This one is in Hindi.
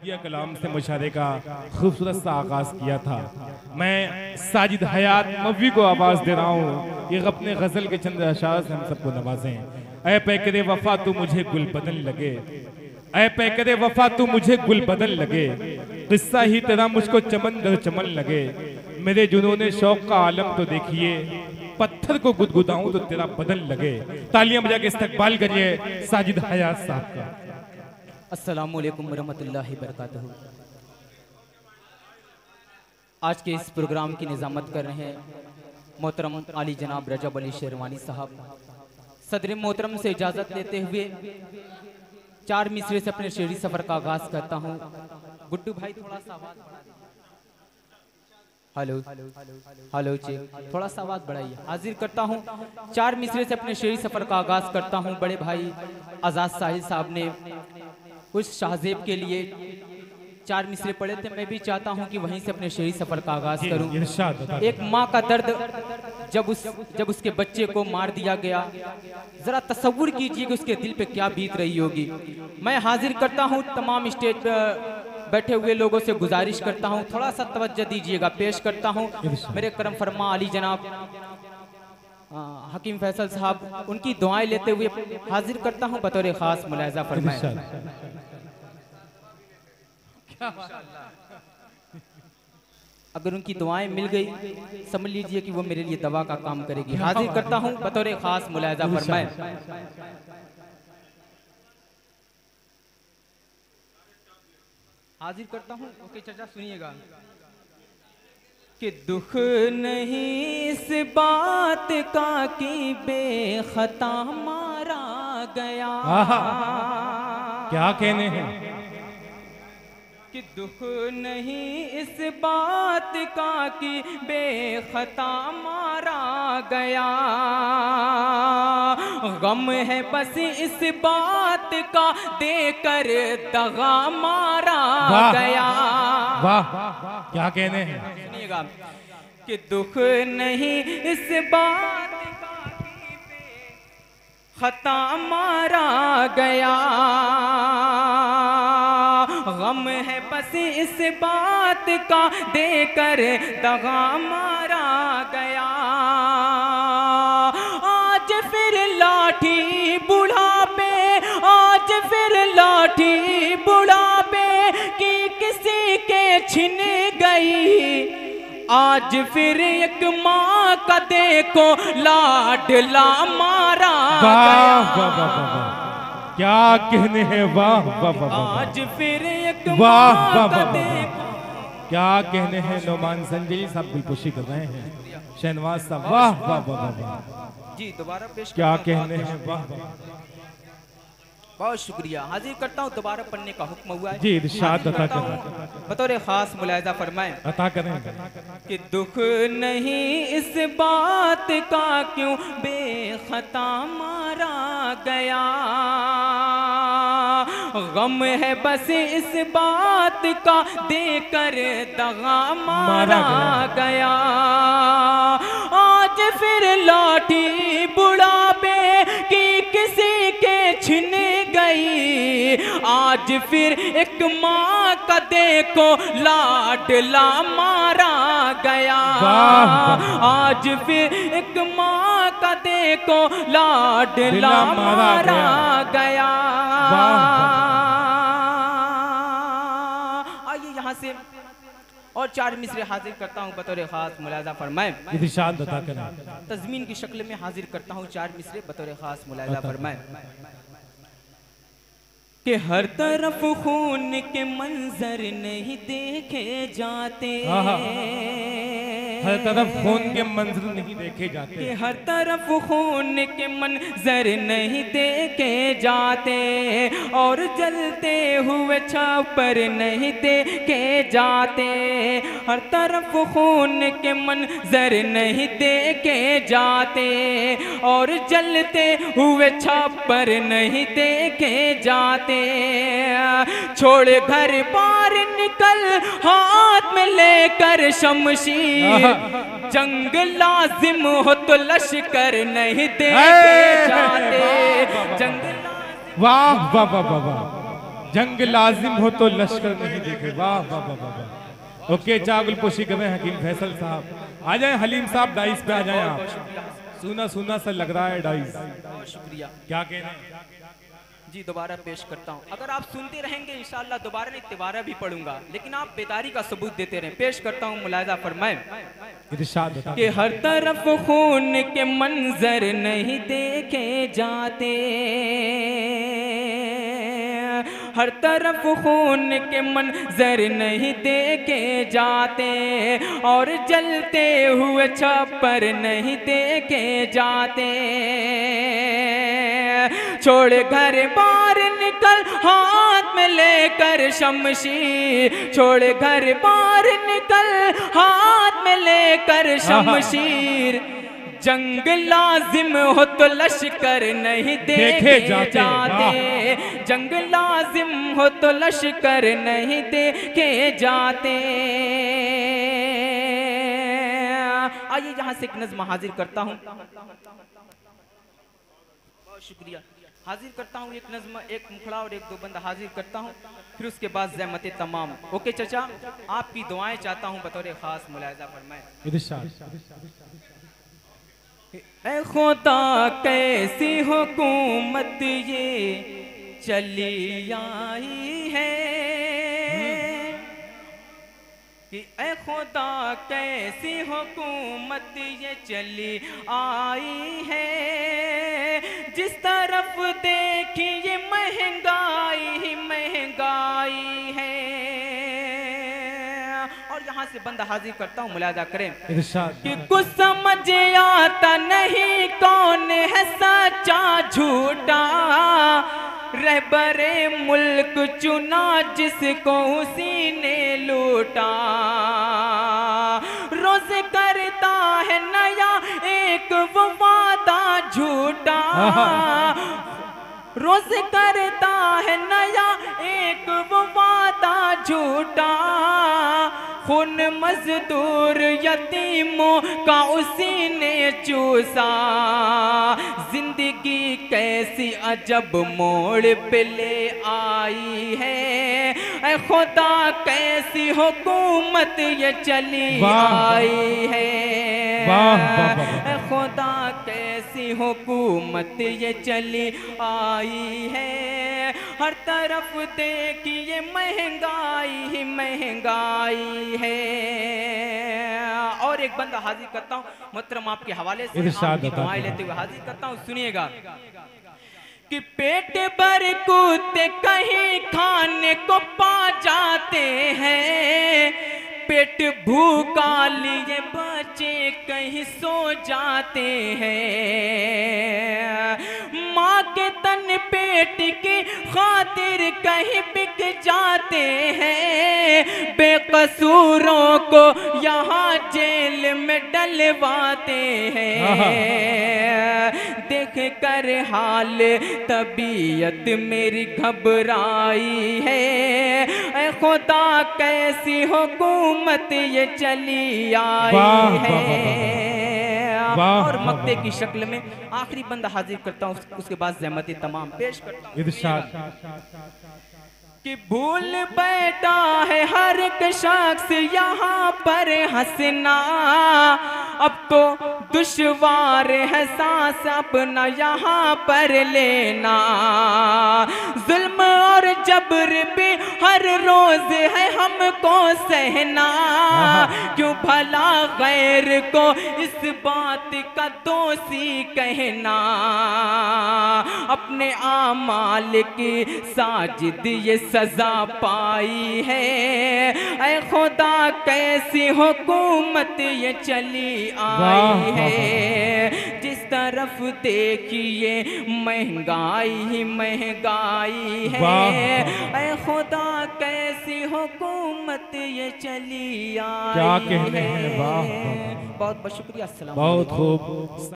अहमदिया कलाम से मुशारे का खूबसूरत सा आगाज किया था। मैं साजिद हयात मवी को आवाज दे रहा हूँ, ये अपने गजल के चंद अशार से हम सबको नवाजें। ऐ पैकरे वफा तू मुझे गुल बदन लगे, ऐ पैकरे वफा तू मुझे गुल बदन लगे, किस्सा ही तेरा मुझको चमन दर चमन लगे, मेरे जुनून शौक का आलम तो देखिए, पत्थर को गुदगुदाऊं तो तेरा बदन लगे। तालियां बजा के इस्तकबाल करिए साजिद हयात साहब का। अस्सलामु अलैकुम वरहमतुल्लाहि बरकातहू। आज के इस प्रोग्राम की निज़ामत कर रहे हैं मोहतरम आली जनाब रजब अली शेरवानी साहब। सदर मोहतरम से इजाज़त लेते हुए 4 मिसरे से अपने शेरी सफ़र का आगाज़ करता हूँ। गुड्डू भाई थोड़ा सा आवाज़, हेलो हेलो चेक, थोड़ा सा आवाज़ बढ़ाइए। हाजिर करता हूँ 4 मिसरे से अपने शेरी सफ़र का आगाज़ करता हूँ। बड़े भाई आज़ाद साहिल साहब ने उस शाहजेब के लिए 4 मिसरे पढ़े थे, मैं भी चाहता हूं कि वहीं से अपने शेरी सफर का आगाज करूं। एक माँ का दर्द जब उसके बच्चे को मार दिया गया, जरा तसव्वुर कीजिए कि उसके दिल पे क्या बीत रही होगी। मैं हाजिर करता हूं, तमाम स्टेज पर बैठे हुए लोगों से गुजारिश करता हूं थोड़ा सा तवज्जो दीजिएगा। पेश करता हूं मेरे करम फरमा अली जनाब हकीम फैसल साहब, उनकी दुआएं लेते हुए हाजिर करता हूं बतौर खास मुलाहिजा फरमाएं। अगर उनकी दुआएं मिल गई समझ लीजिए कि वो मेरे लिए दवा का काम करेगी। हाजिर करता हूं बतौर खास मुलाहिजा फरमाएं। हाजिर करता हूं, ओके चर्चा सुनिएगा। कि दुख नहीं इस बात का कि बेखता मारा गया। क्या कहने हैं? कि दुख नहीं इस बात का कि बेखता मारा गया, गम है बस इस बात का देकर दगा मारा गया। वाह, क्या कहने हैं? सुनिएगा कि दुख नहीं इस बात का कि बेखता मारा गया, गम है बस इस बात का देकर दगा मारा गया। आज फिर लाठी बुढ़ापे, आज फिर लाठी बुढ़ापे की किसी के छिन गई, आज फिर एक माँ का देखो लाडला मारा गया। क्या कहने हैं? वाह वाह वाह, आज फिर एक वाह वाह वाह, क्या कहने हैं? नोमान संजय साहब गुलपोशी कर रहे हैं, शहनवाज साहब वाह वाह वाह वाह जी, दोबारा पेश क्या कहने हैं? वाह वाह, बहुत शुक्रिया। हाजिर करता हूँ, दोबारा पढ़ने का हुक्म हुआ है जी, इरशाद अता करें, बतौर खास मुलाहिजा फरमाएं। अता करें कि दुख नहीं इस बात का क्यों बेखता मारा गया, गम है बस इस बात का देकर दगा मारा गया। आज फिर लाठी बुढ़ापे की किसी के छिन गई, आज फिर एक माँ का देखो लाडला मारा गया। आज फिर एक माँ का देखो लाडला मारा गया। आइए यहाँ से और 4 मिसरे हाजिर करता हूँ बतौर खास मुलाहिजा फरमाएं। इरशाद अता करें। तज़मीन की शक्ल में हाजिर करता हूँ 4 मिसरे बतौर खास मुलाहिजा फरमाएं। कि हर तरफ खून के मंजर नहीं देखे जाते, हर तरफ खून के मंजर नहीं देखे जाते, कि हर तरफ खून के मंजर नहीं देखे जाते, और जलते हुए छापर नहीं देखे जाते, हर तरफ खून के मंजर नहीं देखे जाते, और जलते हुए छापर नहीं देखे जाते। छोड़ घर बार निकल हाथ में लेकर शमशीर, जंग लाजिम हो तो लश्कर नहीं देखे जाते, जंग वाह वाह वाह वाह, जंग लाजिम हो तो लश्कर नहीं देखे। वाह वाह वाह वाह। ओके, चागुल पोशी गए हकीम फैसल साहब। आ जाए हलीम साहब, डाइस पे आ जाए आप। सुना सुना सा लग रहा है डाइस। शुक्रिया। क्या कह रहे हैं? जी दोबारा पेश करता हूँ। अगर आप सुनते रहेंगे इंशाअल्लाह दोबारा नहीं तिबारा भी पढ़ूंगा, लेकिन आप बेदारी का सबूत देते रहें। पेश करता हूँ, मुलाहिजा फरमाएं कि हर तरफ खून के मंजर नहीं देखे जाते, हर तरफ खून के मंजर नहीं देखे जाते, और जलते हुए छप्पर नहीं देखे जाते। छोड़ घर बाहर निकल हाथ में लेकर शमशीर, छोड़ घर बाहर निकल हाथ में लेकर शमशीर, जंग लाजिम हो तो लश्कर नहीं देखे जाते, जंग लाजिम हो तो लश्कर नहीं देखे जाते। आइए यहाँ से एक नज़्म हाजिर करता हूँ। बहुत शुक्रिया। हाजिर करता हूँ एक नज़्म, एक मुखड़ा और एक दो बंद हाजिर करता हूँ, फिर उसके बाद ज़हमत तमाम। ओके चाचा, आपकी दुआएं चाहता हूँ बतौर खास, मुलाहिजा फरमाएं। ऐ खुदा कैसी हुकूमत ये चली आई है, कि ऐ खुदा कैसी हुकूमत ये चली आई है, जिस तरफ देखिए महंगाई ही महंगाई है। और यहाँ से बंदा हाजिर करता हूँ, मुलाहिजा करें कि कुछ समझ आता नहीं कौन है सच्चा झूठा, रहबरे मुल्क चुना जिसको उसी ने लूटा। रोज करता है नया एक वो वादा झूठा, रोज करता है नया एक वो वादा झूठा, खून मजदूर यतीमों का उसी ने चूसा। जिंदगी कैसी अजब मोड़ पे ले आई है, ऐ खुदा कैसी हुकूमत ये चली आई है, ऐ खुदा कैसी हुकूमत ये चली आई है। हर तरफ देखिए महंगाई ही महंगाई है। और एक बंदा हाजिर करता हूँ मोहतरम आपके हवाले से, आपकी दुआएं लेते हुए हाजिर करता हूँ, सुनिएगा कि पेट भर कुत्ते कहीं खाने को पा जाते हैं, पेट भूखा लिए बच्चे कहीं सो जाते हैं, माँ के तन पेट की खातिर कहीं बिक जाते हैं, बेकसूरों को यहाँ जेल में डलवाते हैं। देख कर हाल तबीयत मेरी घबराई है, ऐ खुदा कैसी हुकूमत ये चली आई है। और मक्ते की शक्ल में आखिरी बंदा हाजिर करता हूँ, उसके बाद ज़हमत तमाम पेश करता हूँ कि भूल बैठा है हर एक शख्स यहाँ पर हंसना, अब तो दुश्वार है सांस अपना यहाँ पर लेना, जुल्म और जबर भी हर रोज है हमको सहना, क्यों भला गैर को इस बात का दोषी कहना, अपने आमाल की साजिद ये सजा पाई है, ऐ खुदा कैसी हुकूमत ये चली आई है, जिस तरफ देखिए महंगाई ही महंगाई है, ऐ खुदा कैसी हुकूमत ये चली आई है। क्या कहने हैं, वाह, बहुत बहुत शुक्रिया, अस्सलाम बहुत खूब।